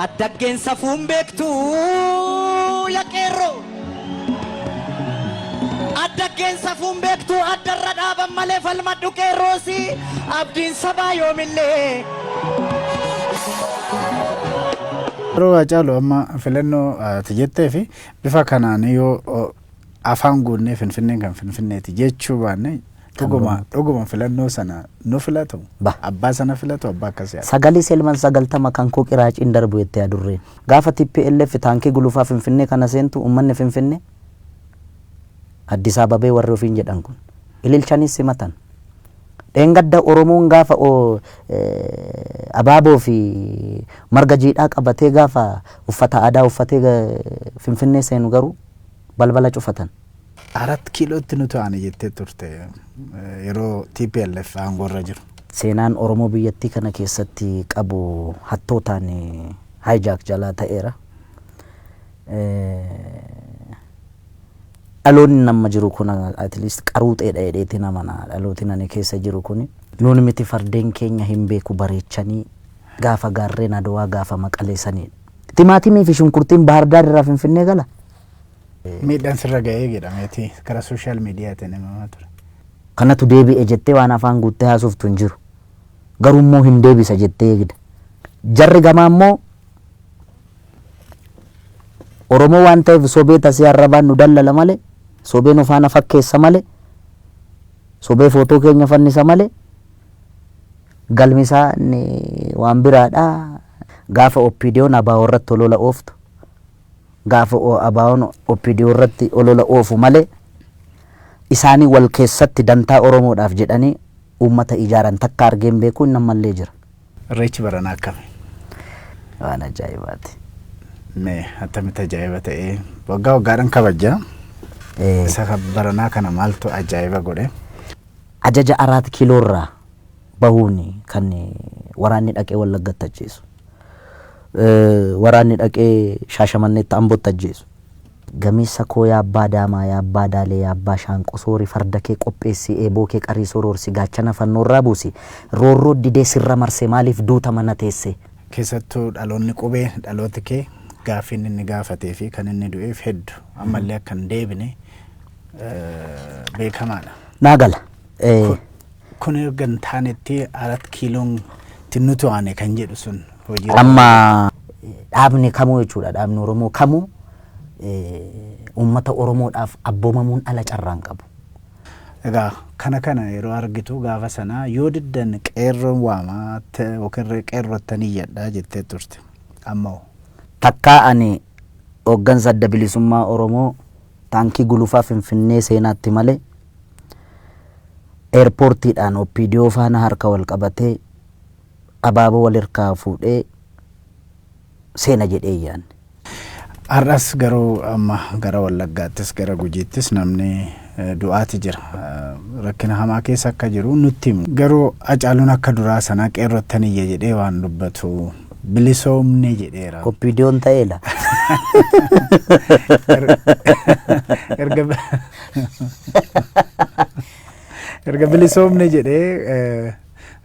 Addaggeen safuun beektu yaa qeerroo. Addaggeen safuun beektu addarra dhaaban malee falmadhu qeerroosi abdiin sabaa yoomillee. Yeroo Hacaaluu amma filannoo jettee fi bifa kanaan yoo afaan guunnee Finfinneen kan Finfinneeti jechuu baanne dhuguma filannoo sana nu filatu abbaa sana filatu abbaa akkasii sagalii selman sagaltama kan koo qiraaciin darbu jettee adurreen gaafa TPLF taankii gulufaa Finfinnee kana seentu ummanni Finfinnee Addis Ababee warri ofiin jedhan kun ililchanis simatan dhengadda Oromoon gaafa abaaboo fi marga jiidhaa qabatee gaafa uffata aadaa uffatee Finfinnee seenu garuu balbala cufatan 4 kiilootti nu ta'ani jettee turte yeroo TPLF aangorra jiru. Seenaan Oromoo biyyattii kana keessatti qabu hattootaan hijack jalaa ta'eera. Dhaloonni nama jiru kun at least qaruuxee dheedheetti nama dhalooti nani keessa jiru kun nuuni miti fardeen keenya hin beeku bareechanii gaafa gaarreen Adawaa gaafa maqaleessanii. Timaatimii fi shunkurtiin Bahar Daar irraa Finfinnee gala. Miidhaan sirra ga'ee jedhameeti karaa sooshaal miidiyaatiin himamaa ture. Kanatu deebi'e jettee waan afaan guuttee haasoftu hin jiru. Garuu immoo hin deebisa jettee eegda. Jarri gamaa immoo Oromoo waan ta'eef sobee tasii arrabaan nu dallala malee sobee nu faana fakkeessa malee sobee footoo keenya fannisa malee galmisaa waan biraadhaa gaafa oppiidiyoon abaa'oo irratti olola ooftu. Gaafa abaa'oon oppiidiyoo irratti olola oofu malee isaanii wal keessatti dantaa Oromoodhaaf jedhanii uummata ijaaran takka argeen beekuu hin namallee jira. Irreechi baranaa akkami? Waan ajaa'ibaati. Mee attamitti ajaa'iba ta'ee waggaa waggaadhaan kabajaa. Isa baranaa kana maaltu ajaa'iba godhe? Ajaja 4 kiiloorraa bahuun kan waraanni dhaqee Wallaggatti ajjeesu. Waraanni dhaqee Shaashamanneetti Ambootti ajjeesu. Gameessa koo yaa abbaa daamaa yaa abbaa daalee yaa abbaa shaanqoo soori farda kee qopheessi eeboo kee qarii soroorsi gaachana fannoorraa buusi roorroo didee sirra marsee maaliif duuta mana teesse. Keessattuu dhaloonni qubee dhalooti kee gaaffiin inni gaafatee fi kan inni du'eef hedduu ammallee akka hin deebine beekamaadha. Naagala. Kun erga hin taanetti 4 kiiloon tinnutu aane kan jedhu sun. Amma dhaabni kamuu jechuudha dhaabni Oromoo kamuu uummata Oromoodhaaf abboomamuun ala carraan qabu. Egaa kana yeroo argitu gaafa sana yoo diddan qeerroon waamaa yookiin qeerrottanii jedhaa jettee turte. Ammoo takkaa ani hooggansa adda bilisummaa Oromoo taankii gulufaa Finfinnee seenaatti malee eerpoortiidhaan oppiidiyoo faana harka wal qabatee abaaboo wal hirkaa fuudhee seena jedhee yaanne. Har'as garuu amma gara Wallaggaattis gara Gujiittis namni du'aati jira. Rakkina hamaa keessa akka jiru nutti himu. Garuu Hacaaluun akka duraa sanaa qeerrottanii jedhee waan dubbatu bilisoomne jedheera. Oppiidiyoon ta'eela. Erga bilisoomne jedhee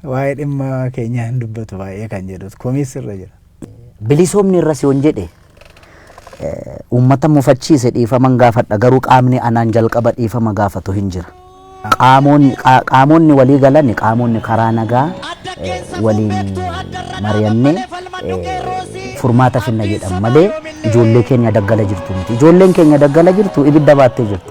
waa'ee dhimma keenya hin dubbatu baay'ee kan jedhutu komiis irra jira. Bilisoomni irra si on jedhe uummata mufachiise dhiifaman gaafadha garuu qaamni anaan jalqaba dhiifama gaafatu hin jira. Qaamonni walii galan qaamonni karaa nagaa waliin mari'annee furmaata finna jedhan malee ijoollee keenya daggala jirtu miti. Ijoolleen keenya daggala jirtu ibidda baattee jirtu.